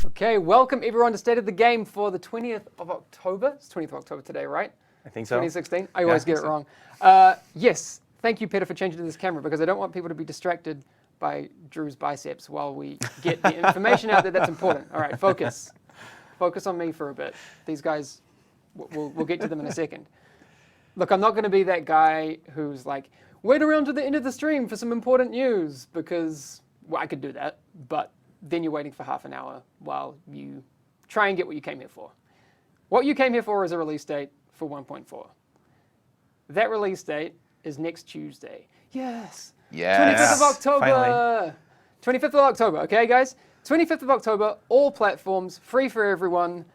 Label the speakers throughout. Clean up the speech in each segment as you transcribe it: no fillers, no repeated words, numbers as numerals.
Speaker 1: Okay, welcome everyone to State of the Game for the 20th of October. It's 20th of October today, right?
Speaker 2: I think so.
Speaker 1: 2016. I always get it wrong. Yes, thank you, Peter, for changing to this camera because I don't want people to be distracted by Drew's biceps while we get the information out there that's important. All right, focus. Focus on me for a bit. These guys, we'll get to them in a second. Look, I'm not going to be that guy who's like, wait around to the end of the stream for some important news because, well, I could do that, but then you're waiting for half an hour while you try and get what you came here for. What you came here for is a release date for 1.4. That release date is next Tuesday. Yes.
Speaker 2: Yes.
Speaker 1: 25th of October.
Speaker 2: Finally.
Speaker 1: 25th of October, okay, guys? 25th of October, all platforms, free for everyone.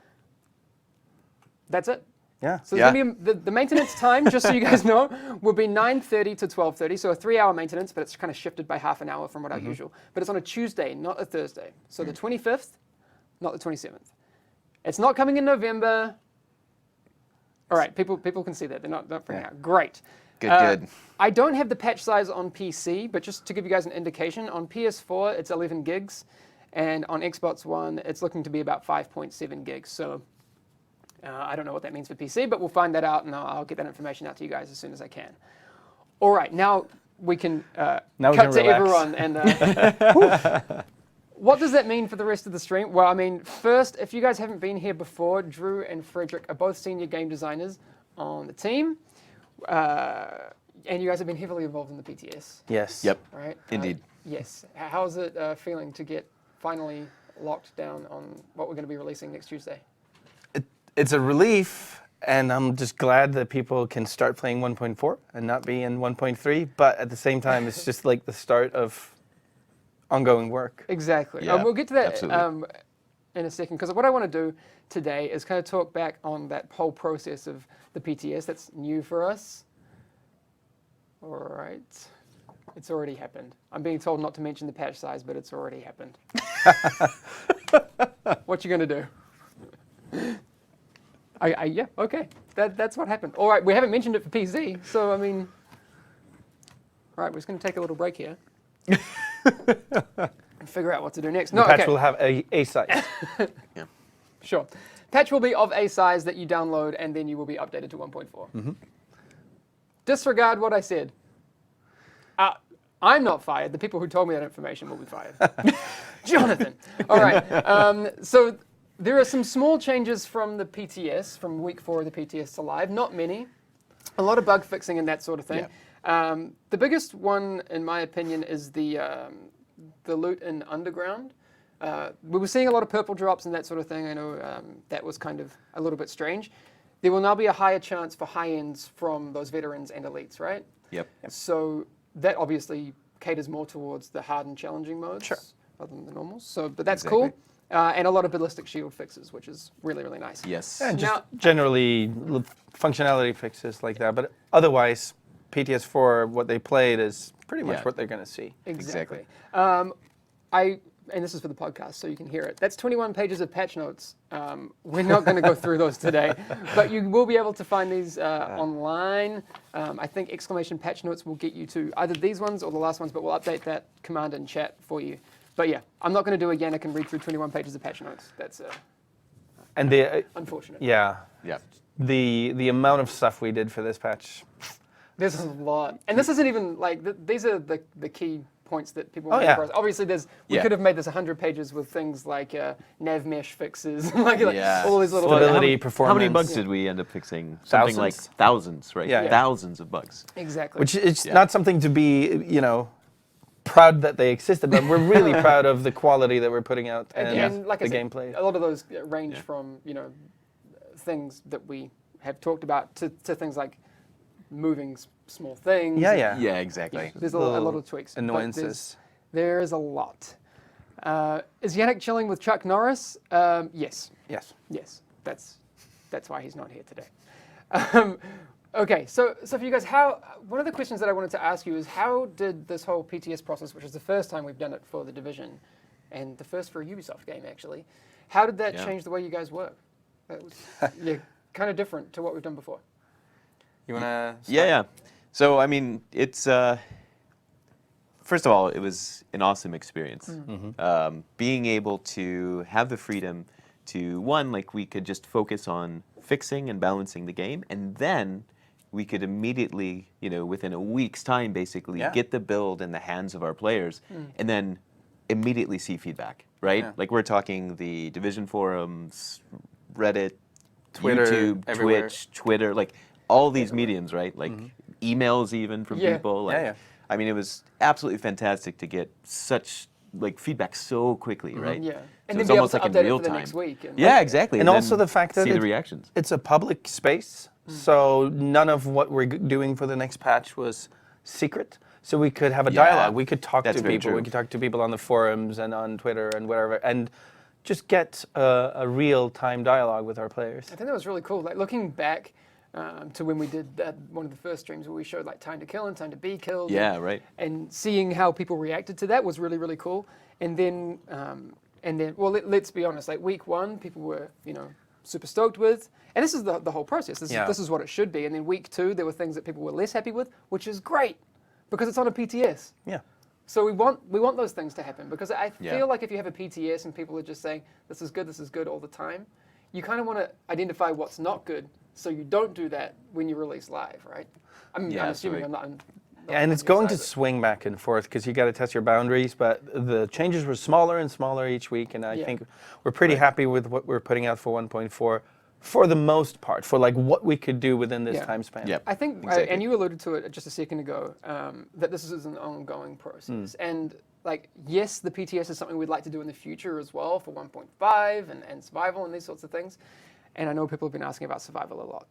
Speaker 1: That's it.
Speaker 2: Yeah.
Speaker 1: So there's gonna be the maintenance time, just so you guys know, will be 9:30 to 12:30. So a 3-hour maintenance, but it's kind of shifted by half an hour from what our usual. But it's on a Tuesday, not a Thursday. So the 25th, not the 27th. It's not coming in November. All right, people can see that. They're not freaking out. Great.
Speaker 2: Good.
Speaker 1: I don't have the patch size on PC, but just to give you guys an indication, on PS4 it's 11 gigs, and on Xbox One it's looking to be about 5.7 gigs. So I don't know what that means for PC, but we'll find that out, and I'll get that information out to you guys as soon as I can. All right, now we can cut to everyone. And what does that mean for the rest of the stream? Well, I mean, first, if you guys haven't been here before, Drew and Frederick are both senior game designers on the team, and you guys have been heavily involved in the PTS.
Speaker 2: Yes.
Speaker 3: Yep.
Speaker 1: Right?
Speaker 3: Indeed.
Speaker 1: Yes. How's it feeling to get finally locked down on what we're going to be releasing next Tuesday?
Speaker 2: It's a relief, and I'm just glad that people can start playing 1.4 and not be in 1.3. But at the same time, it's just like the start of ongoing work.
Speaker 1: Exactly.
Speaker 3: Yeah,
Speaker 1: we'll get to that
Speaker 3: absolutely.
Speaker 1: in a second, because what I want to do today is kind of talk back on that whole process of the PTS that's new for us. All right. It's already happened. I'm being told not to mention the patch size, but it's already happened. What you going to do? Yeah, okay. That's what happened. All right, we haven't mentioned it for PC, so I mean, all right, we're just going to take a little break here and figure out what to do next.
Speaker 2: The patch will have a size.
Speaker 3: Yeah.
Speaker 1: Sure. Patch will be of a size that you download, and then you will be updated to 1.4.
Speaker 2: Mm-hmm.
Speaker 1: Disregard what I said. I'm not fired. The people who told me that information will be fired. Jonathan. All right. So there are some small changes from the PTS, from week 4 of the PTS to live. Not many. A lot of bug fixing and that sort of thing.
Speaker 3: Yeah.
Speaker 1: The biggest one, in my opinion, is the loot in Underground. We were seeing a lot of purple drops and that sort of thing. I know that was kind of a little bit strange. There will now be a higher chance for high ends from those veterans and elites, right?
Speaker 3: Yep.
Speaker 1: So that obviously caters more towards the hard and challenging modes rather than the normals. So, but that's cool. And a lot of ballistic shield fixes, which is really, really nice.
Speaker 3: Yes.
Speaker 2: And just generally functionality fixes like that. But otherwise, PTS4, what they played is pretty much what they're going to see.
Speaker 1: Exactly. And this is for the podcast, so you can hear it. That's 21 pages of patch notes. We're not going to go through those today, but you will be able to find these online. I think exclamation patch notes will get you to either these ones or the last ones, but we'll update that command in chat for you. But yeah, I'm not going to do it again. I can read through 21 pages of patch notes. That's unfortunate.
Speaker 2: Yeah.
Speaker 3: Yeah.
Speaker 2: The amount of stuff we did for this patch.
Speaker 1: There's a lot. And this isn't even like, these are the key points that people want
Speaker 2: yeah.
Speaker 1: to Obviously, we could have made this 100 pages with things like nav mesh fixes, like all these little
Speaker 2: stability, performance.
Speaker 3: How many bugs did we end up fixing? Something like thousands, right?
Speaker 2: Yeah.
Speaker 3: Thousands of bugs.
Speaker 1: Exactly.
Speaker 2: Which is not something to be, proud that they existed, but we're really proud of the quality that we're putting out and
Speaker 1: like
Speaker 2: the
Speaker 1: I said,
Speaker 2: gameplay.
Speaker 1: A lot of those range from things that we have talked about to things like moving small things.
Speaker 2: Yeah,
Speaker 3: exactly.
Speaker 1: There's a lot of tweaks.
Speaker 2: Annoyances.
Speaker 1: There is a lot. Is Yannick chilling with Chuck Norris? Yes.
Speaker 2: Yes.
Speaker 1: That's why he's not here today. Okay, so for you guys, one of the questions that I wanted to ask you is how did this whole PTS process, which is the first time we've done it for the Division, and the first for a Ubisoft game actually, how did that change the way you guys work? That was kind of different to what we've done before.
Speaker 2: You want to
Speaker 3: Yeah. So, I mean, it's first of all, it was an awesome experience. Being able to have the freedom to, one, like we could just focus on fixing and balancing the game, and then we could immediately, within a week's time, basically, get the build in the hands of our players, and then immediately see feedback, right?
Speaker 2: Yeah.
Speaker 3: Like we're talking the Division forums, Reddit,
Speaker 2: Twitter,
Speaker 3: YouTube,
Speaker 2: everywhere.
Speaker 3: Twitch, Twitter, like all these mediums, right? Like emails even from people. Like,
Speaker 2: Yeah.
Speaker 3: I mean, it was absolutely fantastic to get such feedback so quickly, right?
Speaker 1: Yeah.
Speaker 3: So
Speaker 1: And then
Speaker 3: it's
Speaker 1: be able
Speaker 3: almost
Speaker 1: to
Speaker 3: like in
Speaker 1: update it
Speaker 3: real
Speaker 1: for the
Speaker 3: time.
Speaker 1: next week. And
Speaker 3: Yeah, exactly.
Speaker 2: And also
Speaker 3: then
Speaker 2: the fact that
Speaker 3: see the reactions.
Speaker 2: it's a public space, so none of what we're doing for the next patch was secret. So we could have a
Speaker 3: Yeah,
Speaker 2: dialogue. We could talk
Speaker 3: that's
Speaker 2: to
Speaker 3: very
Speaker 2: people.
Speaker 3: true.
Speaker 2: We could talk to people on the forums and on Twitter and wherever, and just get a real-time dialogue with our players.
Speaker 1: I think that was really cool. Like looking back to when we did one of the first streams where we showed like time to kill and time to be killed.
Speaker 3: Yeah,
Speaker 1: and,
Speaker 3: right.
Speaker 1: And seeing how people reacted to that was really, really cool. And then, well, let's be honest. Like week 1, people were, super stoked with, and this is the whole process. This is what it should be. And then week 2, there were things that people were less happy with, which is great because it's on a PTS.
Speaker 2: Yeah.
Speaker 1: So we want those things to happen because I
Speaker 3: Yeah.
Speaker 1: feel like if you have a PTS and people are just saying this is good all the time, you kind of want to identify what's not good so you don't do that when you release live, right? I'm assuming
Speaker 3: right.
Speaker 1: I'm not.
Speaker 2: And it's going to swing back and forth because you got to test your boundaries. But the changes were smaller and smaller each week, and I think we're pretty happy with what we're putting out for 1.4, for the most part, for like what we could do within this time span.
Speaker 3: Yep.
Speaker 1: I think,
Speaker 3: Exactly.
Speaker 1: and you alluded to it just a second ago, that this is an ongoing process. And like, yes, the PTS is something we'd like to do in the future as well for 1.5 and survival and these sorts of things. And I know people have been asking about survival a lot.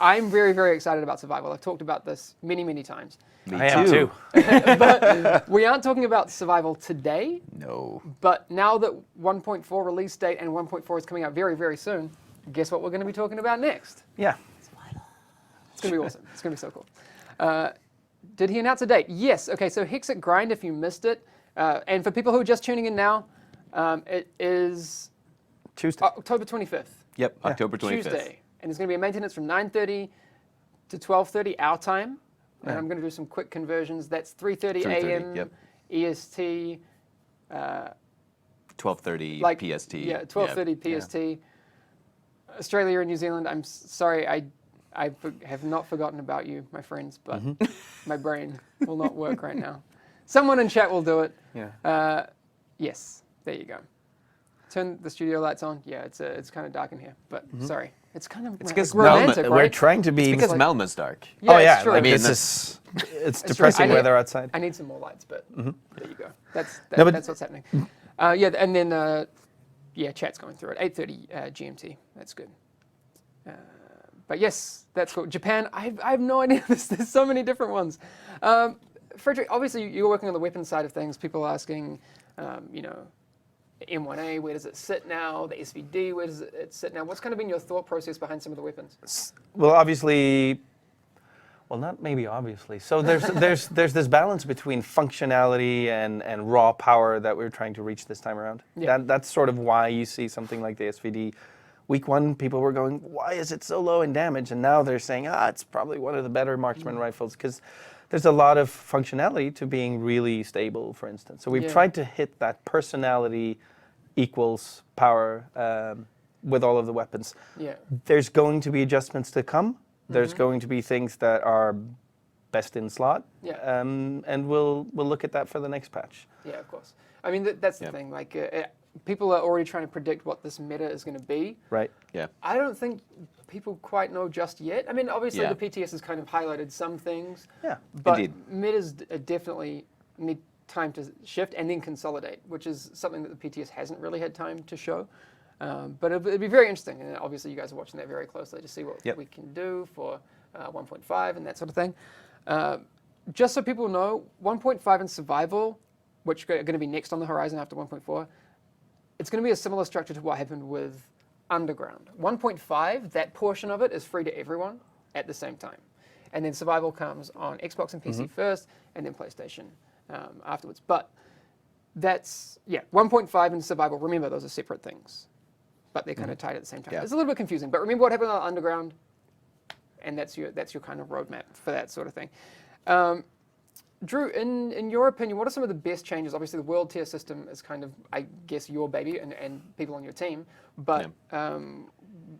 Speaker 1: I'm very, very excited about survival. I've talked about this many, many times.
Speaker 2: I am too.
Speaker 1: But we aren't talking about survival today.
Speaker 3: No.
Speaker 1: But now that 1.4 release date and 1.4 is coming out very, very soon, guess what we're going to be talking about next?
Speaker 2: Yeah.
Speaker 1: It's going to be awesome. It's going to be so cool. Did he announce a date? Yes. Okay, so Hexit Grind, if you missed it. And for people who are just tuning in now, it is
Speaker 2: Tuesday.
Speaker 1: October 25th.
Speaker 3: Yep, October 25th.
Speaker 1: Tuesday. And there's going to be a maintenance from 9:30 to 12:30 our time. And
Speaker 2: Yeah.
Speaker 1: I'm going to do some quick conversions. That's 3:30
Speaker 3: 3:30,
Speaker 1: a.m.
Speaker 3: yep.
Speaker 1: EST.
Speaker 3: 12:30
Speaker 1: Like
Speaker 3: PST.
Speaker 1: Yeah, 12:30 PST. Australia and New Zealand. I'm sorry, I have not forgotten about you, my friends, but my brain will not work right now. Someone in chat will do it.
Speaker 2: Yeah.
Speaker 1: Yes, there you go. Turn the studio lights on. Yeah, it's kind of dark in here, but sorry, it's kind of
Speaker 3: because
Speaker 1: romantic,
Speaker 3: Melma-
Speaker 1: right?
Speaker 2: We're trying to be.
Speaker 3: Because Melma's dark.
Speaker 1: Yeah,
Speaker 2: oh
Speaker 1: it's
Speaker 2: yeah,
Speaker 1: true.
Speaker 2: like
Speaker 3: I mean,
Speaker 2: it's
Speaker 1: It's true.
Speaker 2: depressing
Speaker 1: I need-
Speaker 2: weather outside.
Speaker 1: I need some more lights, but there you go. That's
Speaker 2: No, but-
Speaker 1: that's what's happening. Yeah, and then chat's going through it. 8:30 GMT. That's good. But yes, that's cool. Japan. I have no idea. There's so many different ones. Frederick, obviously you're working on the weapons side of things. People asking, M1A, where does it sit now? The SVD, where does it sit now? What's kind of been your thought process behind some of the weapons?
Speaker 2: Well, obviously, well, not maybe obviously. So there's this balance between functionality and raw power that we're trying to reach this time around.
Speaker 1: Yeah.
Speaker 2: That's sort of why you see something like the SVD. Week 1, people were going, why is it so low in damage? And now they're saying, it's probably one of the better marksman rifles because there's a lot of functionality to being really stable, for instance. So we've tried to hit that personality equals power with all of the weapons.
Speaker 1: Yeah.
Speaker 2: There's going to be adjustments to come. There's going to be things that are best in slot.
Speaker 1: Yeah.
Speaker 2: And we'll look at that for the next patch.
Speaker 1: Yeah, of course. I mean, that's the thing. Like, people are already trying to predict what this meta is going to be.
Speaker 2: Right.
Speaker 3: Yeah.
Speaker 1: I don't think people quite know just yet. I mean, obviously
Speaker 3: Yeah.
Speaker 1: the PTS has kind of highlighted some things.
Speaker 2: Yeah.
Speaker 1: But
Speaker 3: Indeed.
Speaker 1: metas definitely need time to shift and then consolidate, which is something that the PTS hasn't really had time to show. But it'd be very interesting, and obviously you guys are watching that very closely to see what we can do for 1.5 and that sort of thing. Just so people know, 1.5 and survival, which are going to be next on the horizon after 1.4, it's going to be a similar structure to what happened with Underground. 1.5, that portion of it is free to everyone at the same time. And then survival comes on Xbox and PC first, and then PlayStation afterwards. But that's, 1.5 and survival, remember those are separate things. But they're kind of tied at the same time.
Speaker 3: Yeah.
Speaker 1: It's a little bit confusing, but remember what happened on Underground, and that's your kind of roadmap for that sort of thing. Drew, in your opinion, what are some of the best changes? Obviously, the world tier system is kind of, I guess, your baby and people on your team. But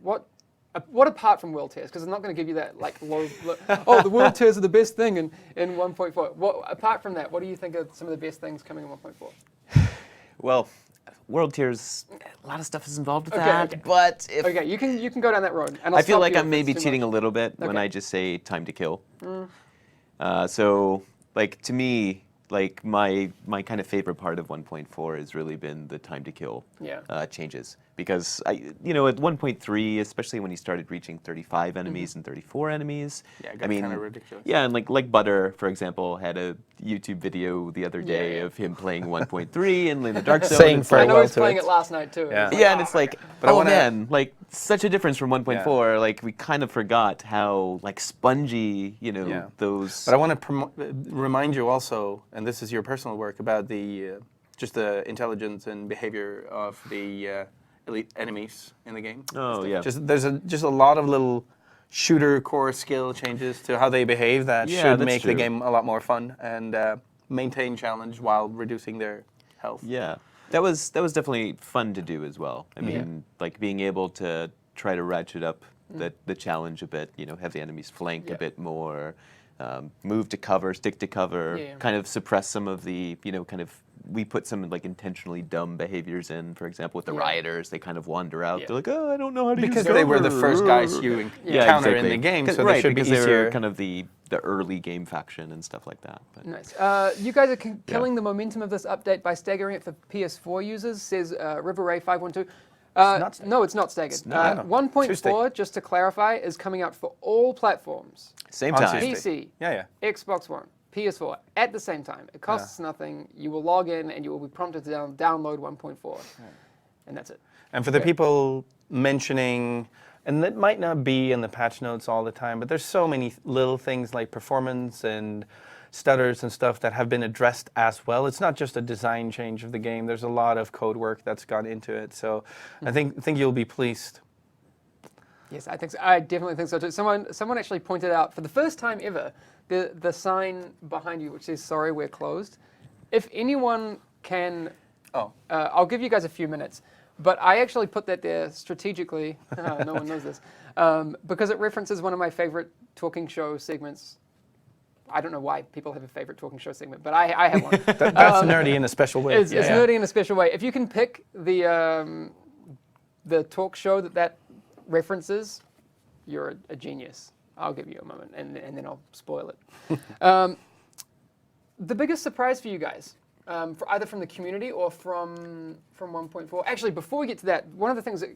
Speaker 1: what apart from world tiers? Because I'm not going to give you that like oh, the world tiers are the best thing in 1.4. What apart from that, what do you think are some of the best things coming in 1.4?
Speaker 3: Well, world tiers, a lot of stuff is involved with that.
Speaker 1: Okay.
Speaker 3: But if
Speaker 1: Okay, you can go down that road. And I'll
Speaker 3: I feel
Speaker 1: stop
Speaker 3: like
Speaker 1: you
Speaker 3: I'm
Speaker 1: if it's
Speaker 3: maybe
Speaker 1: too
Speaker 3: cheating
Speaker 1: much.
Speaker 3: a little bit when
Speaker 1: Okay.
Speaker 3: I just say time to kill. So, like to me, like my kind of favorite part of 1.4 has really been the time to kill changes, because at 1.3, especially when he started reaching 35 enemies and 34 enemies,
Speaker 2: Yeah, it
Speaker 3: I
Speaker 2: got
Speaker 3: mean,
Speaker 2: kind of ridiculous.
Speaker 3: yeah, and like Butter, for example, had a YouTube video the other day of him playing 1.3 and in the Dark Zone.
Speaker 2: Saying
Speaker 3: It's
Speaker 1: I
Speaker 3: like-
Speaker 1: know
Speaker 2: farewell
Speaker 1: he's
Speaker 2: to
Speaker 1: playing
Speaker 2: it.
Speaker 1: it last night too.
Speaker 2: Yeah.
Speaker 3: yeah, and it's like,
Speaker 2: But I
Speaker 3: oh
Speaker 2: wanna-
Speaker 3: man, like such a difference from 1.4. Like we kind of forgot how like spongy, those.
Speaker 2: But I want to remind you also, and this is your personal work, about the just the intelligence and behavior of the elite enemies in the game.
Speaker 3: Oh yeah.
Speaker 2: There's just a lot of little shooter core skill changes to how they behave that
Speaker 3: Yeah,
Speaker 2: should
Speaker 3: that's
Speaker 2: make the
Speaker 3: true.
Speaker 2: game a lot more fun and maintain challenge while reducing their health.
Speaker 3: Yeah, that was definitely fun to do as well. I mean, like being able to try to ratchet up the challenge a bit. Have the enemies flank a bit more, move to cover, stick to cover, kind of suppress some of the we put some like intentionally dumb behaviors in. For example, with the rioters, they kind of wander out. They're like, oh, I don't know how to use
Speaker 2: Because they were the
Speaker 3: cover."
Speaker 2: first guys you encounter in
Speaker 3: exactly.
Speaker 2: the game,
Speaker 3: 'Cause-
Speaker 2: so
Speaker 3: right,
Speaker 2: they should be
Speaker 3: because they
Speaker 2: easier.
Speaker 3: were kind of the early game faction and stuff like that. But.
Speaker 1: Nice. You guys are killing the momentum of this update by staggering it for PS4 users, says River Ray 512. No, it's not staggered.
Speaker 2: not.
Speaker 1: 1.4, just to clarify, is coming out for all platforms.
Speaker 3: Same
Speaker 2: On
Speaker 3: time.
Speaker 2: Tuesday.
Speaker 1: PC,
Speaker 2: Yeah.
Speaker 1: Xbox One, PS4, at the same time. It costs nothing. You will log in and you will be prompted to download 1.4. And that's it.
Speaker 2: And for the people mentioning, and that might not be in the patch notes all the time, but there's so many little things like performance and stutters and stuff that have been addressed as well. It's not just a design change of the game. There's a lot of code work that's gone into it. So I think you'll be pleased.
Speaker 1: Yes, I think so. I definitely think so too. Someone actually pointed out for the first time ever the sign behind you which says "Sorry, we're closed." If anyone can, I'll give you guys a few minutes. But I actually put that there strategically. No one knows this because it references one of my favorite talking show segments. I don't know why people have a favorite talking show segment, but I have one.
Speaker 2: That's nerdy in a special way.
Speaker 1: It's nerdy in a special way. If you can pick the talk show that references, you're a genius. I'll give you a moment, and then I'll spoil it. The biggest surprise for you guys, for either from the community or from 1.4. Actually, before we get to that, one of the things that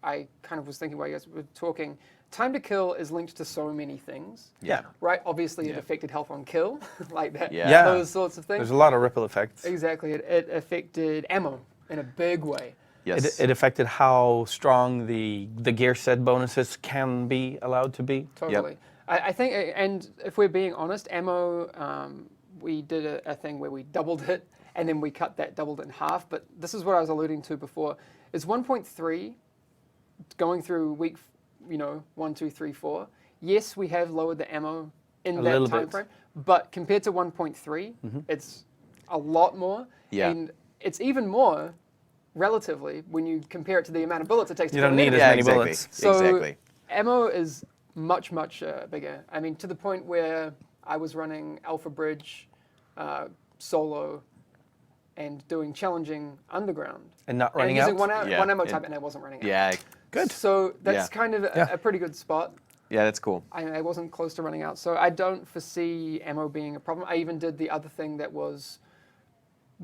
Speaker 1: I kind of was thinking while you guys were talking, time to kill is linked to so many things.
Speaker 2: Yeah.
Speaker 1: Right? Obviously, it affected health on kill, like that.
Speaker 3: Yeah.
Speaker 1: Those sorts of things.
Speaker 2: There's a lot of ripple effects.
Speaker 1: Exactly. It affected ammo in a big way.
Speaker 3: Yes.
Speaker 2: It affected how strong the gear set bonuses can be allowed to be.
Speaker 1: Totally. I think, and if we're being honest, ammo, we did a thing where we doubled it, and then we cut that doubled in half. But this is what I was alluding to before. Is 1.3 going through week, 1, 2, 3, 4? Yes, we have lowered the ammo in that time frame, but compared to 1.3, it's a lot more.
Speaker 3: Yeah.
Speaker 1: And it's even more relatively when you compare it to the amount of bullets it takes to
Speaker 2: You
Speaker 1: kill
Speaker 2: don't
Speaker 1: an
Speaker 2: need
Speaker 1: enemy.
Speaker 2: as many
Speaker 3: exactly.
Speaker 2: bullets.
Speaker 1: So
Speaker 3: exactly.
Speaker 1: ammo is much, much bigger. I mean, to the point where I was running Alpha Bridge solo and doing challenging underground.
Speaker 2: And not
Speaker 1: And
Speaker 2: running
Speaker 1: using
Speaker 2: out?
Speaker 1: one
Speaker 3: Yeah.
Speaker 1: ammo type, and I wasn't running out.
Speaker 3: Yeah.
Speaker 2: Good.
Speaker 1: So that's
Speaker 3: Yeah.
Speaker 1: kind of
Speaker 2: Yeah.
Speaker 1: a pretty good spot.
Speaker 3: Yeah, that's cool.
Speaker 1: I wasn't close to running out, so I don't foresee ammo being a problem. I even did the other thing that was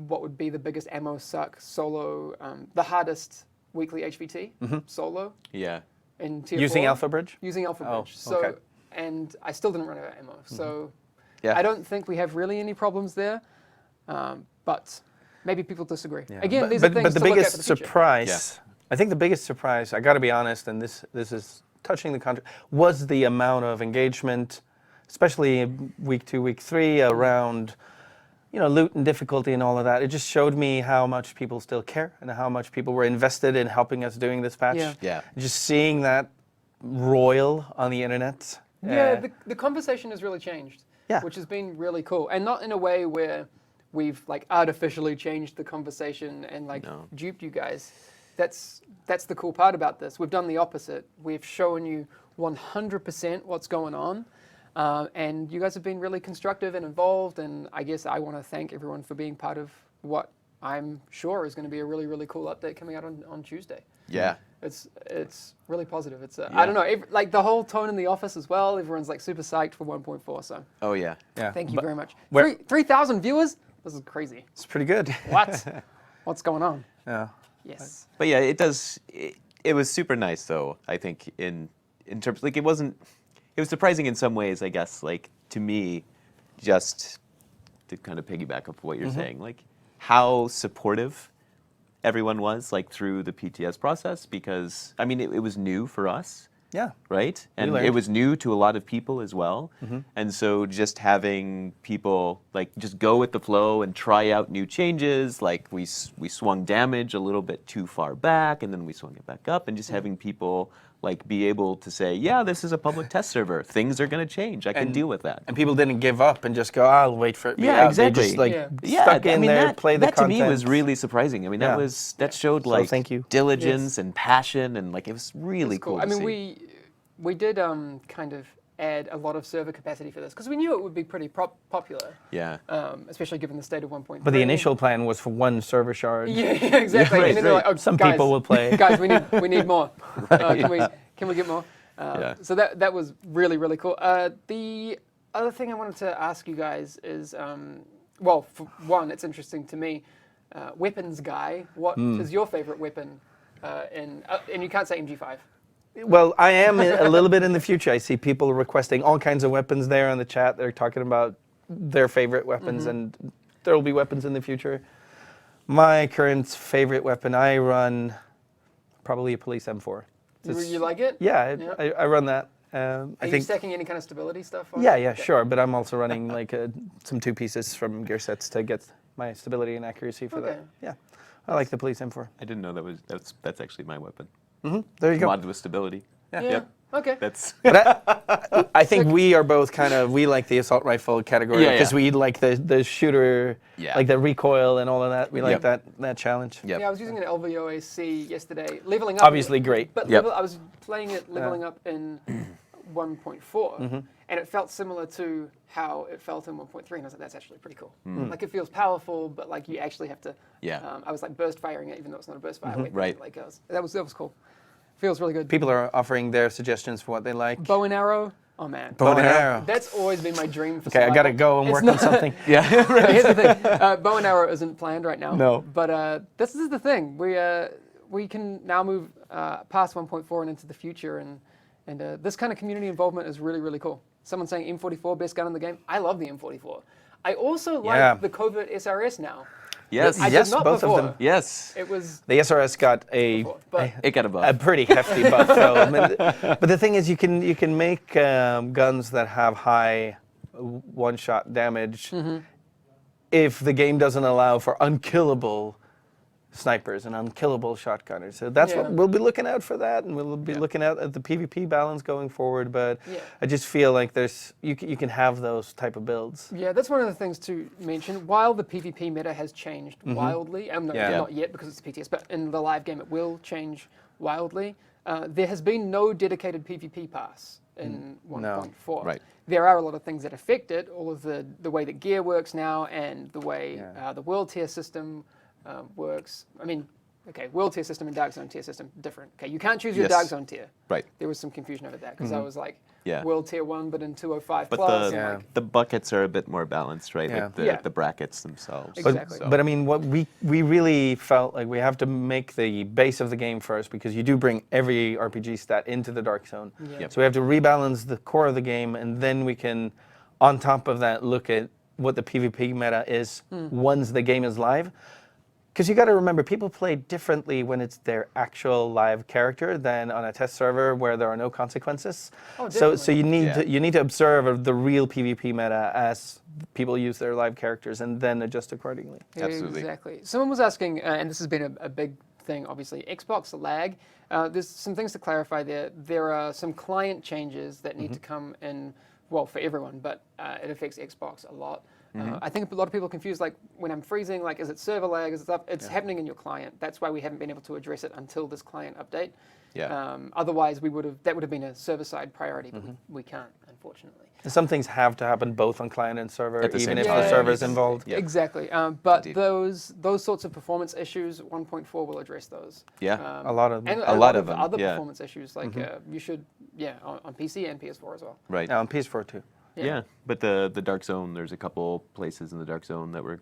Speaker 1: what would be the biggest ammo suck solo, the hardest weekly HVT solo
Speaker 3: Yeah.
Speaker 1: in tier
Speaker 2: Using
Speaker 1: 4.
Speaker 2: Alpha Bridge?
Speaker 1: Using Alpha
Speaker 2: Oh,
Speaker 1: Bridge. So,
Speaker 2: okay.
Speaker 1: and I still didn't run out of ammo. So
Speaker 3: Yeah.
Speaker 1: I don't think we have really any problems there, but maybe people disagree.
Speaker 2: Yeah.
Speaker 1: Again, these are things
Speaker 2: but the
Speaker 1: to look at
Speaker 2: biggest
Speaker 1: for the future.
Speaker 2: surprise, I think the biggest surprise, I got to be honest, and this is touching the contract, was the amount of engagement, especially in week 2, week 3, around loot and difficulty and all of that. It just showed me how much people still care and how much people were invested in helping us doing this patch.
Speaker 1: Yeah.
Speaker 3: Yeah.
Speaker 2: Just seeing that royal on the internet.
Speaker 1: Yeah, the conversation has really changed.
Speaker 2: Yeah.
Speaker 1: which has been really cool. And not in a way where we've like artificially changed the conversation and like duped you guys. That's the cool part about this. We've done the opposite. We've shown you 100% what's going on. And you guys have been really constructive and involved. And I guess I want to thank everyone for being part of what I'm sure is going to be a really, really cool update coming out on Tuesday.
Speaker 3: Yeah.
Speaker 1: It's really positive. It's I don't know, like the whole tone in the office as well. Everyone's like super psyched for 1.4. So
Speaker 3: Oh yeah.
Speaker 2: Yeah.
Speaker 1: thank you very much.
Speaker 2: where-
Speaker 1: 3,000 viewers. This is crazy.
Speaker 2: It's pretty good.
Speaker 1: What? What's going on?
Speaker 2: Yeah.
Speaker 1: Yes.
Speaker 3: But yeah, it was super nice though. I think in terms like it was surprising in some ways, I guess, like to me, just to kind of piggyback off what you're saying, like how supportive everyone was like through the PTS process, because I mean it was new for us.
Speaker 2: Yeah.
Speaker 3: Right? And
Speaker 2: learned.
Speaker 3: it was new to a lot of people as well. And so just having people like just go with the flow and try out new changes, like we swung damage a little bit too far back and then we swung it back up, and just having people like be able to say, yeah, this is a public test server. Things are going to change. I can deal with that.
Speaker 2: And people didn't give up and just go, I'll wait for it to be
Speaker 3: Yeah,
Speaker 2: out.
Speaker 3: exactly.
Speaker 2: They just like
Speaker 1: Yeah.
Speaker 2: stuck in there,
Speaker 3: that,
Speaker 2: play the
Speaker 3: that
Speaker 2: content.
Speaker 3: to me was really surprising. I mean,
Speaker 2: Yeah.
Speaker 3: that showed like
Speaker 2: thank you.
Speaker 3: diligence and passion, and like it was really
Speaker 1: It's
Speaker 3: cool.
Speaker 1: I
Speaker 3: to
Speaker 1: mean,
Speaker 3: see.
Speaker 1: we did kind of add a lot of server capacity for this because we knew it would be pretty popular,
Speaker 3: Yeah.
Speaker 1: especially given the state of 1.3.
Speaker 2: But the initial plan was for one server shard.
Speaker 1: Yeah, exactly.
Speaker 3: right,
Speaker 1: and then they're like,
Speaker 3: right.
Speaker 1: oh,
Speaker 2: Some
Speaker 1: guys,
Speaker 2: people will play.
Speaker 1: Guys, we need more. Can we get more?
Speaker 3: Yeah.
Speaker 1: So that was really, really cool. The other thing I wanted to ask you guys is, well, for one, it's interesting to me. Weapons guy, what is your favorite weapon? And you can't say MG5.
Speaker 2: Well, I am a little bit in the future. I see people requesting all kinds of weapons there on the chat. They're talking about their favorite weapons, and there will be weapons in the future. My current favorite weapon, I run probably a police M4.
Speaker 1: You like it?
Speaker 2: Yeah, I run that.
Speaker 1: Are
Speaker 2: I
Speaker 1: you
Speaker 2: think.
Speaker 1: stacking any kind of stability stuff on
Speaker 2: Yeah,
Speaker 1: it?
Speaker 2: yeah,
Speaker 1: Okay.
Speaker 2: sure. But I'm also running like some 2 pieces from gear sets to get my stability and accuracy for that.
Speaker 1: Okay.
Speaker 2: Yeah, I like the police M4.
Speaker 3: I didn't know that's actually my weapon.
Speaker 2: There you go.
Speaker 3: Mod with stability.
Speaker 1: Yeah.
Speaker 3: Yep.
Speaker 1: Okay.
Speaker 3: That's
Speaker 2: But I think we are both we like the assault rifle category
Speaker 3: Yeah,
Speaker 2: because
Speaker 3: yeah.
Speaker 2: we like the shooter,
Speaker 3: Yeah.
Speaker 2: like the recoil and all of that. We like
Speaker 3: Yep.
Speaker 2: that challenge.
Speaker 3: Yep.
Speaker 1: Yeah, I was using an LVOAC yesterday, leveling up.
Speaker 2: Obviously great.
Speaker 1: But
Speaker 3: Yep.
Speaker 1: I was playing it leveling up in 1.4, and it felt similar to how it felt in 1.3, and I was like, that's actually pretty cool. Like it feels powerful, but like you actually have to.
Speaker 3: Yeah.
Speaker 1: I was like burst firing it, even though it's not a burst fire weapon.
Speaker 3: Right.
Speaker 1: Like that was cool. Feels really good.
Speaker 2: People are offering their suggestions for what they like.
Speaker 1: Bow and arrow. Oh man.
Speaker 2: Bow and arrow.
Speaker 1: That's always been my dream for
Speaker 2: Okay, I gotta go and
Speaker 1: It's
Speaker 2: work
Speaker 1: not-
Speaker 2: on something.
Speaker 3: yeah.
Speaker 1: But here's the thing. Bow and arrow isn't planned right now.
Speaker 2: No.
Speaker 1: But this is the thing. We can now move past 1.4 and into the future, and this kind of community involvement is really, really cool. Someone saying M44 best gun in the game. I love the M44. I also like
Speaker 2: Yeah.
Speaker 1: the covert SRS now.
Speaker 3: Yes.
Speaker 1: I did
Speaker 2: Yes,
Speaker 1: not
Speaker 2: both of
Speaker 1: before.
Speaker 2: them.
Speaker 3: Yes.
Speaker 1: It was
Speaker 2: The SRS got a
Speaker 1: but
Speaker 3: It got a buff.
Speaker 2: a pretty hefty buff. So, I mean, but the thing is, you can make guns that have high one-shot damage if the game doesn't allow for unkillable snipers and unkillable shotgunners. So that's
Speaker 1: Yeah.
Speaker 2: what we'll be looking out for that, and we'll be looking at the PvP balance going forward. But
Speaker 1: Yeah.
Speaker 2: I just feel like you can have those type of builds.
Speaker 1: Yeah, that's one of the things to mention. While the PvP meta has changed wildly,
Speaker 2: Yeah.
Speaker 1: not yet because it's PTS, but in the live game it will change wildly. There has been no dedicated PvP pass in 1.4.
Speaker 3: Right.
Speaker 1: There are a lot of things that affect it, all of the way that gear works now and the way the world tier system works. I mean, okay, world tier system and dark zone tier system, different. Okay, you can't choose your
Speaker 3: Yes.
Speaker 1: dark zone tier.
Speaker 3: Right.
Speaker 1: There was some confusion over that because I was like,
Speaker 3: Yeah.
Speaker 1: world tier 1, but in 205
Speaker 3: But
Speaker 1: plus.
Speaker 3: the
Speaker 1: and like,
Speaker 3: the buckets are a bit more balanced, right?
Speaker 2: Yeah.
Speaker 3: Like the,
Speaker 1: Yeah.
Speaker 3: the brackets themselves.
Speaker 1: Exactly.
Speaker 2: But I mean, what we really felt like we have to make the base of the game first, because you do bring every RPG stat into the Dark Zone.
Speaker 1: Yeah.
Speaker 3: Yep.
Speaker 2: So we have to rebalance the core of the game, and then we can, on top of that, look at what the PvP meta is once the game is live. Because you got to remember, people play differently when it's their actual live character than on a test server where there are no consequences.
Speaker 1: Oh,
Speaker 2: so
Speaker 1: definitely.
Speaker 2: you need to observe the real PvP meta as people use their live characters, and then adjust accordingly.
Speaker 3: Absolutely.
Speaker 1: Exactly. Someone was asking, and this has been a big thing, obviously, Xbox lag. There's some things to clarify there. There are some client changes that need to come in well, for everyone, but it affects Xbox a lot. I think a lot of people confuse, like, when I'm freezing, like, is it server lag? Is it stuff? It's happening in your client. That's why we haven't been able to address it until this client update.
Speaker 3: Yeah.
Speaker 1: Otherwise, that would have been a server-side priority, but we can't, unfortunately.
Speaker 2: Some things have to happen both on client and server,
Speaker 3: At the
Speaker 2: even
Speaker 3: same
Speaker 2: if
Speaker 3: time.
Speaker 2: the server's involved.
Speaker 3: Yeah.
Speaker 1: Exactly. But
Speaker 3: Indeed.
Speaker 1: those sorts of performance issues, 1.4 will address those.
Speaker 3: Yeah.
Speaker 2: A lot of them.
Speaker 1: And
Speaker 3: A
Speaker 1: a
Speaker 3: lot
Speaker 1: lot
Speaker 3: of
Speaker 1: of
Speaker 3: them,
Speaker 1: other
Speaker 3: yeah.
Speaker 1: performance issues, like you should, on PC and PS4 as well.
Speaker 3: Right.
Speaker 2: Now on PS4 too.
Speaker 3: Yeah, but the Dark Zone, there's a couple places in the Dark Zone that were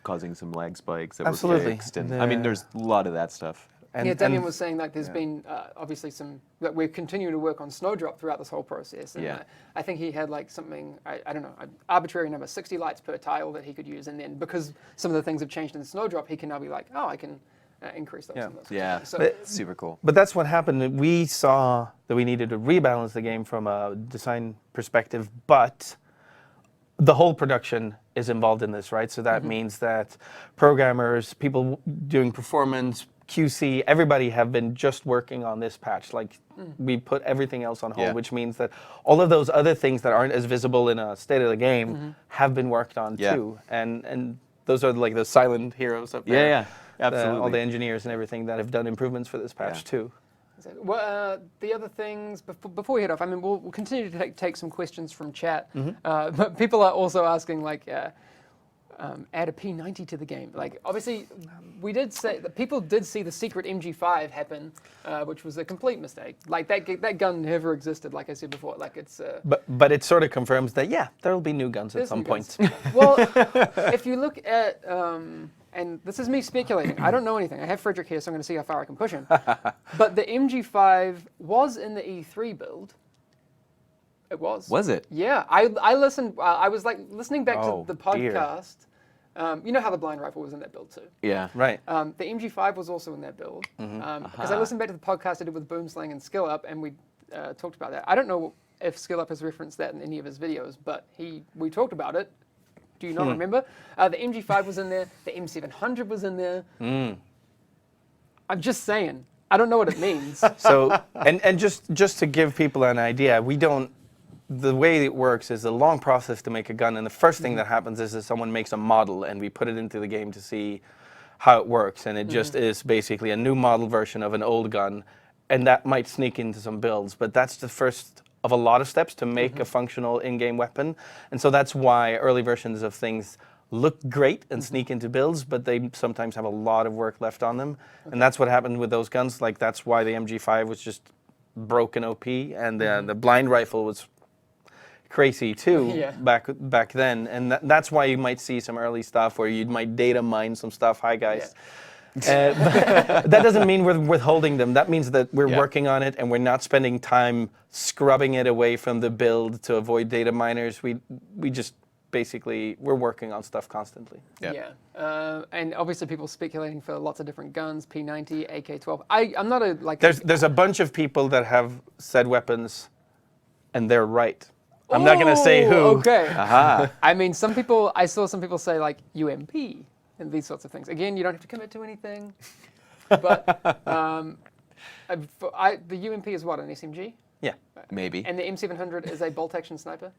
Speaker 3: causing some lag spikes that
Speaker 2: Absolutely.
Speaker 3: were fixed. And, I mean, there's a lot of that stuff.
Speaker 1: Yeah, Damien was saying that there's been obviously that we're continuing to work on Snowdrop throughout this whole process. And
Speaker 3: Yeah.
Speaker 1: I think he had like something, I don't know, an arbitrary number, 60 lights per tile that he could use. And then because some of the things have changed in Snowdrop, he can now be like, oh, I can increase those.
Speaker 2: Yeah.
Speaker 1: And those.
Speaker 3: Yeah,
Speaker 1: So,
Speaker 3: super cool.
Speaker 2: But that's what happened. We saw that we needed to rebalance the game from a design perspective, but the whole production is involved in this, right? So that means that programmers, people doing performance, QC, everybody have been just working on this patch. Like we put everything else on hold,
Speaker 3: Yeah.
Speaker 2: which means that all of those other things that aren't as visible in a state of the game have been worked on
Speaker 3: Yeah.
Speaker 2: too. And those are like the silent heroes up there.
Speaker 3: Yeah, absolutely.
Speaker 2: All the engineers and everything that have done improvements for this patch
Speaker 3: Yeah.
Speaker 2: too.
Speaker 1: well, the other things, before we head off, I mean, we'll continue to take some questions from chat. But people are also asking, like, add a P90 to the game. Like, obviously, we did say that people did see the secret MG5 happen, which was a complete mistake. Like, that gun never existed, like I said before. Like, it's...
Speaker 2: But it sort of confirms that, yeah, there will be new guns at
Speaker 1: There's
Speaker 2: some
Speaker 1: new
Speaker 2: point.
Speaker 1: guns. Well, if you look at, and this is me speculating, I don't know anything. I have Frederick here, so I'm going to see how far I can push him. But the MG5 was in the E3 build. It was.
Speaker 3: Was it?
Speaker 1: Yeah, I listened. I was like listening back
Speaker 2: Oh,
Speaker 1: to the
Speaker 2: dear.
Speaker 1: podcast. You know how the blind rifle was in that build too.
Speaker 3: Yeah.
Speaker 2: Right.
Speaker 1: The MG5 was also in that build because I listened back to the podcast I did with Boomslang and Skill Up, and we talked about that. I don't know if Skill Up has referenced that in any of his videos, but we talked about it. Do you not remember? The MG5 was in there. The M700 was in there. I'm just saying. I don't know what it means.
Speaker 2: So, and just to give people an idea, we don't. The way it works is a long process to make a gun, and the first thing that happens is that someone makes a model, and we put it into the game to see how it works, and it just is basically a new model version of an old gun, and that might sneak into some builds, but that's the first of a lot of steps to make a functional in-game weapon, and so that's why early versions of things look great and sneak into builds, but they sometimes have a lot of work left on them, and that's what happened with those guns. Like that's why the MG5 was just broken OP, and the blind rifle was crazy too
Speaker 1: Yeah.
Speaker 2: back then, and that's why you might see some early stuff where you might data mine some stuff. Hi guys. That doesn't mean we're withholding them. That means that we're
Speaker 3: Yeah.
Speaker 2: working on it and we're not spending time scrubbing it away from the build to avoid data miners. We just basically we're working on stuff constantly.
Speaker 3: Yeah.
Speaker 1: And obviously people speculating for lots of different guns, P90, AK-12. I'm not a like.
Speaker 2: There's a bunch of people that have said weapons, and they're right. I'm not going to say who.
Speaker 1: Okay.
Speaker 3: Aha.
Speaker 1: I mean, I saw some people say like UMP and these sorts of things. Again, you don't have to commit to anything. But the UMP is what, an SMG?
Speaker 2: Yeah.
Speaker 3: Maybe.
Speaker 1: And the M700 is a bolt-action sniper?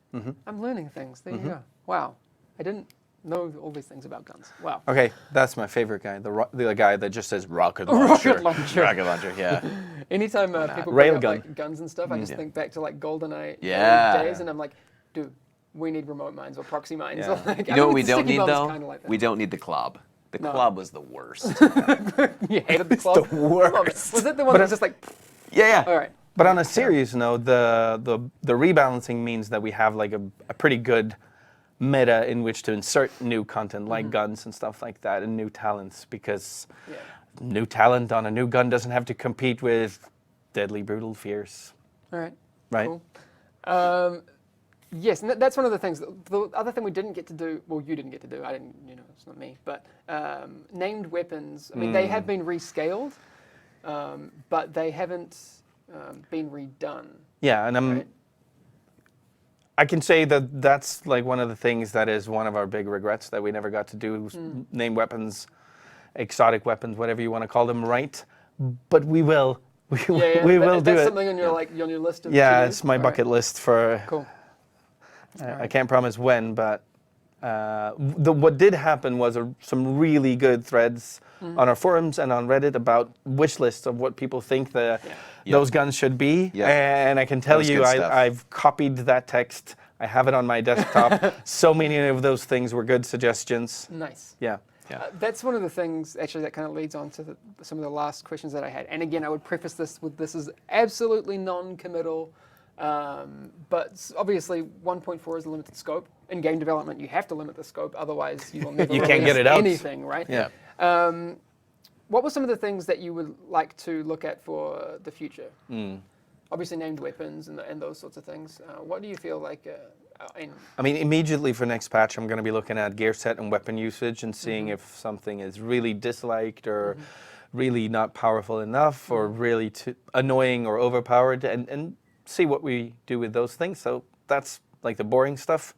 Speaker 1: I'm learning things. There you go. Wow. I didn't know all these things about guns. Wow.
Speaker 2: Okay, that's my favorite guy. The guy that just says rocket launcher.
Speaker 1: Rocket launcher.
Speaker 3: Rocket launcher, yeah.
Speaker 1: Anytime people bring up
Speaker 2: Railgun.
Speaker 1: like guns and stuff, I just think back to like GoldenEye
Speaker 3: Yeah.
Speaker 1: days, and I'm like, dude, we need remote mines or proxy mines.
Speaker 2: Yeah.
Speaker 1: Like,
Speaker 3: You
Speaker 1: I
Speaker 3: know what
Speaker 1: think
Speaker 3: we
Speaker 1: the
Speaker 3: don't
Speaker 1: sticky
Speaker 3: need
Speaker 1: bomb's
Speaker 3: though?
Speaker 1: kinda like that.
Speaker 3: We don't need the club. The
Speaker 1: No.
Speaker 3: club was the worst.
Speaker 1: You hated the club?
Speaker 3: the worst.
Speaker 1: Was it the one that was just like,
Speaker 3: Yeah.
Speaker 1: all right.
Speaker 2: But on a serious note, the rebalancing means that we have like a pretty good meta in which to insert new content like guns and stuff like that, and new talents, because new talent on a new gun doesn't have to compete with deadly, brutal, fierce.
Speaker 1: All right.
Speaker 2: Right.
Speaker 1: Cool. Yes, and that's one of the things. The other thing we didn't get to do, well, you didn't get to do, I didn't, it's not me, but named weapons, I mean, they have been rescaled, but they haven't been redone.
Speaker 2: Yeah, and
Speaker 1: Right.
Speaker 2: I can say that that's like one of the things that is one of our big regrets, that we never got to do name weapons, exotic weapons, whatever you want to call them, right? But we will. We will do
Speaker 1: that's
Speaker 2: it.
Speaker 1: something on your on your list of
Speaker 2: Yeah,
Speaker 1: to-dos?
Speaker 2: it's my
Speaker 1: All right.
Speaker 2: bucket list for
Speaker 1: Cool.
Speaker 2: I can't promise when, but what did happen was some really good threads on our forums and on Reddit about wish lists of what people think those guns should be.
Speaker 3: Yeah.
Speaker 2: And I can tell
Speaker 3: was
Speaker 2: you,
Speaker 3: good stuff.
Speaker 2: I've copied that text. I have it on my desktop. So many of those things were good suggestions.
Speaker 1: Nice.
Speaker 2: Yeah.
Speaker 3: Yeah.
Speaker 1: That's one of the things, actually, that kind of leads on to some of the last questions that I had. And again, I would preface this with this is absolutely non-committal, but obviously 1.4 is a limited scope. In game development, you have to limit the scope, otherwise you will never
Speaker 2: You can't
Speaker 1: release
Speaker 2: get it out.
Speaker 1: anything, right?
Speaker 2: Yeah.
Speaker 1: What were some of the things that you would like to look at for the future? Obviously named weapons and those sorts of things. What do you feel like...
Speaker 2: I mean, immediately for next patch, I'm going to be looking at gear set and weapon usage and seeing if something is really disliked or really not powerful enough or really annoying or overpowered, and see what we do with those things. So that's like the boring stuff.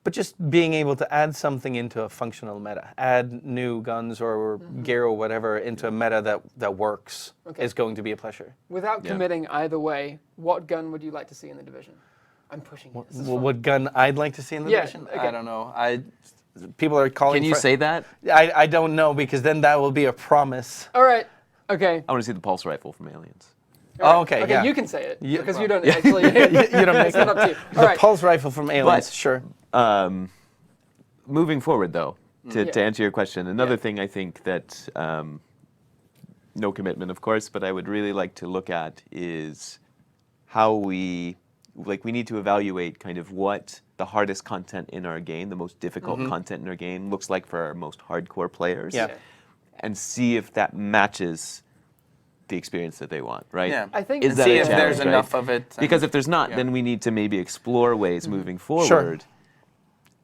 Speaker 2: But just being able to add something into a functional meta, add new guns or gear or whatever into a meta that works is going to be a pleasure.
Speaker 1: Without committing either way, what gun would you like to see in the division? I'm pushing you. This is fun.
Speaker 2: What gun I'd like to see in the division?
Speaker 1: okay.
Speaker 2: I don't know. People are calling.
Speaker 3: Can you say that?
Speaker 2: I don't know, because then that will be a promise.
Speaker 1: All right. Okay.
Speaker 3: I want to see the pulse rifle from Aliens.
Speaker 1: All right.
Speaker 2: Oh, okay.
Speaker 1: Okay,
Speaker 2: Yeah.
Speaker 1: you can say it
Speaker 2: Yeah,
Speaker 1: because
Speaker 2: well,
Speaker 1: you don't actually.
Speaker 2: You don't make
Speaker 1: It's not up to you. All
Speaker 2: the
Speaker 1: right.
Speaker 2: pulse rifle from Aliens.
Speaker 3: But-
Speaker 2: Sure.
Speaker 3: Moving forward, though, to
Speaker 1: Yeah.
Speaker 3: answer your question, another thing I think that, no commitment, of course, but I would really like to look at is how we need to evaluate kind of what the hardest content in our game, the most difficult content in our game looks like for our most hardcore players.
Speaker 2: Yeah.
Speaker 3: And see if that matches the experience that they want, right?
Speaker 2: Yeah.
Speaker 1: I think
Speaker 3: Is that
Speaker 2: See
Speaker 3: a
Speaker 2: if there's
Speaker 3: challenge, right?
Speaker 2: enough of it.
Speaker 3: Because if there's not,
Speaker 2: yeah.
Speaker 3: then we need to maybe explore ways moving forward,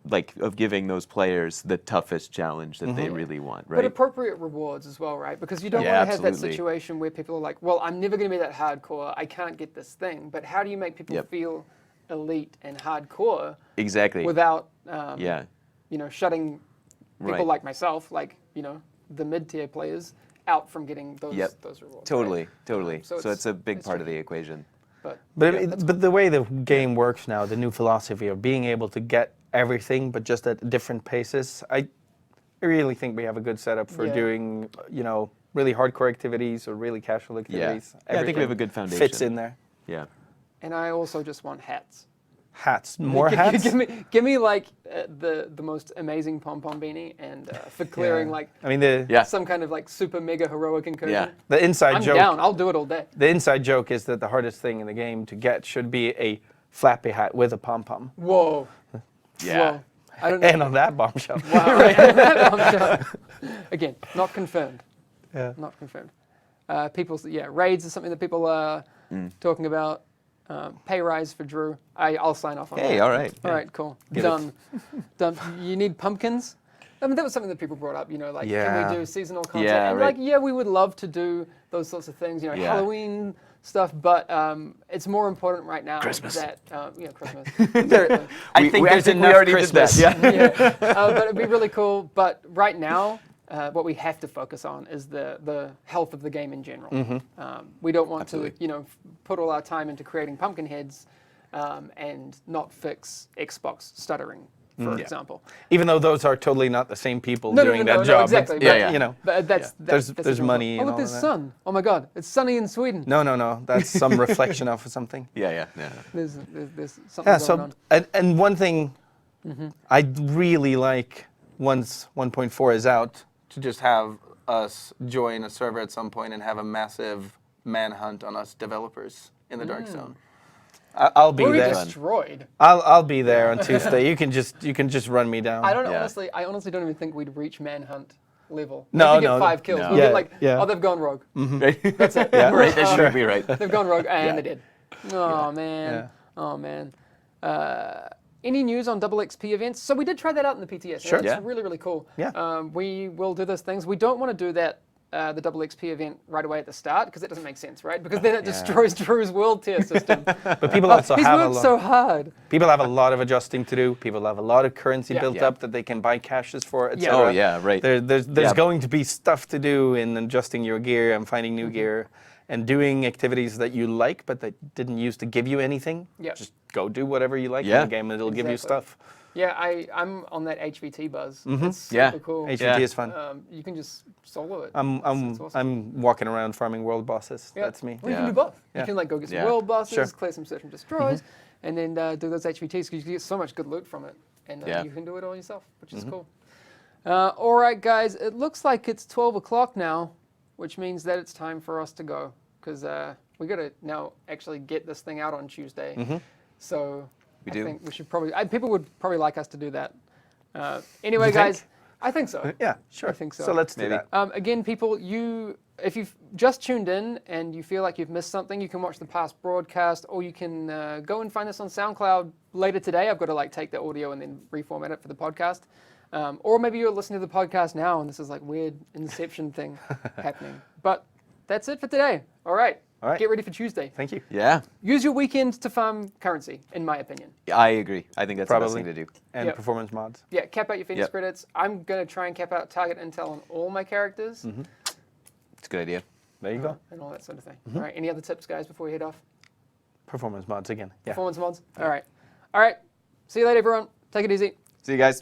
Speaker 3: like of giving those players the toughest challenge that they really want, right?
Speaker 1: But appropriate rewards as well, right? Because you don't
Speaker 3: Yeah,
Speaker 1: want to have that
Speaker 3: absolutely.
Speaker 1: situation where people are like, well, I'm never going to be that hardcore. I can't get this thing. But how do you make people
Speaker 3: Yep.
Speaker 1: feel elite and hardcore
Speaker 3: Exactly.
Speaker 1: without,
Speaker 3: Yeah.
Speaker 1: shutting people
Speaker 3: Right.
Speaker 1: like myself, like, the mid-tier players, out from getting those
Speaker 3: Yep.
Speaker 1: those rewards.
Speaker 3: Totally,
Speaker 1: right?
Speaker 3: totally.
Speaker 1: So
Speaker 3: So it's a big
Speaker 1: it's
Speaker 3: part of
Speaker 1: tricky.
Speaker 3: the equation.
Speaker 1: But
Speaker 2: But the way the game works now, the new philosophy of being able to get everything, but just at different paces, I really think we have a good setup for
Speaker 1: Yeah.
Speaker 2: doing, really hardcore activities or really casual activities.
Speaker 3: Yeah, I think we have a
Speaker 2: Everything
Speaker 3: good foundation.
Speaker 2: Fits in there.
Speaker 3: Yeah.
Speaker 1: and I also just want hats.
Speaker 2: Hats, more
Speaker 1: Gi-
Speaker 2: hats.
Speaker 1: Give me like the most amazing pom pom beanie, and for clearing
Speaker 2: Yeah.
Speaker 1: like
Speaker 2: I mean, the
Speaker 3: Yeah.
Speaker 1: some kind of like super mega heroic incursion.
Speaker 3: Yeah.
Speaker 2: the inside
Speaker 1: I'm
Speaker 2: joke.
Speaker 1: down. I'll do it all day.
Speaker 2: The inside joke is that the hardest thing in the game to get should be a flappy hat with a pom pom.
Speaker 1: Whoa.
Speaker 3: Yeah.
Speaker 1: Whoa. I don't know.
Speaker 2: And on that bombshell.
Speaker 1: Wow. Right. Again, not confirmed.
Speaker 2: Yeah.
Speaker 1: Not confirmed. Raids is something that people are talking about. Pay rise for Drew. I'll sign off on that.
Speaker 3: Hey, all right.
Speaker 1: All right, cool. Done. Done. You need pumpkins? I mean, that was something that people brought up, like,
Speaker 2: Yeah.
Speaker 1: can we do seasonal content?
Speaker 3: Yeah,
Speaker 1: and
Speaker 3: right.
Speaker 1: we would love to do those sorts of things,
Speaker 3: Yeah.
Speaker 1: Halloween stuff, but it's more important right now
Speaker 3: Christmas.
Speaker 1: that, Christmas.
Speaker 2: I think there's
Speaker 3: we
Speaker 2: enough
Speaker 3: already
Speaker 2: Christmas.
Speaker 3: did that. Yeah.
Speaker 1: But it'd be really cool. But right now, what we have to focus on is the health of the game in general. We don't want
Speaker 3: Absolutely.
Speaker 1: to, put all our time into creating pumpkin heads and not fix Xbox stuttering, for example.
Speaker 2: Even though those are totally not the same people doing that
Speaker 1: no,
Speaker 2: job.
Speaker 1: exactly.
Speaker 2: But,
Speaker 3: Yeah.
Speaker 1: But that's
Speaker 2: There's
Speaker 1: that's
Speaker 2: there's
Speaker 1: the
Speaker 2: money
Speaker 1: Oh,
Speaker 2: and
Speaker 1: look,
Speaker 2: all
Speaker 1: there's
Speaker 2: of that.
Speaker 1: sun. Oh my God, it's sunny in Sweden.
Speaker 2: No. That's some reflection of something.
Speaker 3: Yeah.
Speaker 1: There's something
Speaker 2: Yeah,
Speaker 1: going on.
Speaker 2: and one thing I'd really like, once 1.4 is out, to just have us join a server at some point and have a massive manhunt on us developers in the Dark Zone. I'll be
Speaker 1: We'll be
Speaker 2: there.
Speaker 1: destroyed.
Speaker 2: I'll be there on Tuesday. You can just run me down.
Speaker 1: I don't
Speaker 3: Yeah.
Speaker 1: honestly don't even think we'd reach manhunt level.
Speaker 2: No,
Speaker 1: If we get
Speaker 2: no,
Speaker 1: 5 kills.
Speaker 3: no.
Speaker 1: We'll
Speaker 2: Yeah,
Speaker 1: get like,
Speaker 2: yeah.
Speaker 1: oh, they've gone rogue.
Speaker 3: That's
Speaker 1: it.
Speaker 2: Yeah,
Speaker 3: Right. That
Speaker 2: sure.
Speaker 3: should be right.
Speaker 1: They've gone rogue, and
Speaker 3: Yeah.
Speaker 1: they did. Oh man.
Speaker 2: Yeah.
Speaker 1: Oh man. Any news on double XP events? So we did try that out in the PTS.
Speaker 2: Sure.
Speaker 1: It's
Speaker 3: Yeah.
Speaker 1: really, really cool.
Speaker 2: Yeah.
Speaker 1: We will do those things. We don't want to do that, the double XP event right away at the start, because it doesn't make sense, right? Because then it destroys Drew's world tier system.
Speaker 2: But people also
Speaker 1: He's
Speaker 2: have a
Speaker 1: worked
Speaker 2: lot.
Speaker 1: so hard.
Speaker 2: People have a lot of adjusting to do. People have a lot of currency
Speaker 1: Yeah.
Speaker 2: built
Speaker 3: Yeah.
Speaker 2: up that they can buy caches for, etc.
Speaker 3: Oh, yeah, right.
Speaker 2: There's
Speaker 3: Yeah.
Speaker 2: going to be stuff to do in adjusting your gear and finding new gear, and doing activities that you like but that didn't used to give you anything.
Speaker 1: Yep.
Speaker 2: Just go do whatever you like
Speaker 3: Yeah.
Speaker 2: in the game and it'll give you
Speaker 1: Exactly.
Speaker 2: stuff.
Speaker 1: Yeah, I'm on that HVT buzz. It's super
Speaker 3: Yeah.
Speaker 1: cool.
Speaker 2: HVT
Speaker 3: Yeah.
Speaker 2: is fun.
Speaker 1: You can just solo it.
Speaker 2: I'm
Speaker 1: It's awesome.
Speaker 2: I'm walking around farming world bosses.
Speaker 1: Yeah.
Speaker 2: That's me.
Speaker 1: Well, you can
Speaker 3: Yeah.
Speaker 1: do both.
Speaker 2: Yeah.
Speaker 1: You can like go get some
Speaker 3: Yeah.
Speaker 1: world bosses,
Speaker 2: Sure.
Speaker 1: clear some search and destroys, and then do those HVTs because you get so much good loot from it, and
Speaker 3: Yeah.
Speaker 1: you can do it all yourself, which is cool. All right, guys, it looks like it's 12 o'clock now, which means that it's time for us to go because we got to now actually get this thing out on Tuesday. So
Speaker 3: We
Speaker 1: I
Speaker 3: do.
Speaker 1: think we should probably. People would probably like us to do that. Anyway,
Speaker 2: You think?
Speaker 1: guys, I think so.
Speaker 2: Yeah, sure.
Speaker 1: I think so.
Speaker 2: So let's do
Speaker 3: Maybe.
Speaker 2: that.
Speaker 1: Again, people, if you've just tuned in and you feel like you've missed something, you can watch the past broadcast, or you can go and find us on SoundCloud later today. I've got to take the audio and then reformat it for the podcast. Or maybe you're listening to the podcast now and this is like weird Inception thing happening. But that's it for today. All right.
Speaker 2: All right.
Speaker 1: Get ready for Tuesday.
Speaker 2: Thank you.
Speaker 3: Yeah,
Speaker 1: Use your weekend to farm currency, in my opinion.
Speaker 3: I agree. I think that's the best
Speaker 2: Probably.
Speaker 3: thing to do.
Speaker 2: And
Speaker 1: Yep.
Speaker 2: performance mods.
Speaker 1: Yeah, cap out your Phoenix
Speaker 3: Yep.
Speaker 1: credits. I'm going to try and cap out target intel on all my characters.
Speaker 3: It's a good idea.
Speaker 2: There you go.
Speaker 1: And all that sort of thing. All right. Any other tips, guys, before we head off?
Speaker 2: Performance mods again. Yeah.
Speaker 1: Performance mods? All right. All right. See you later, everyone. Take it easy.
Speaker 3: See you guys.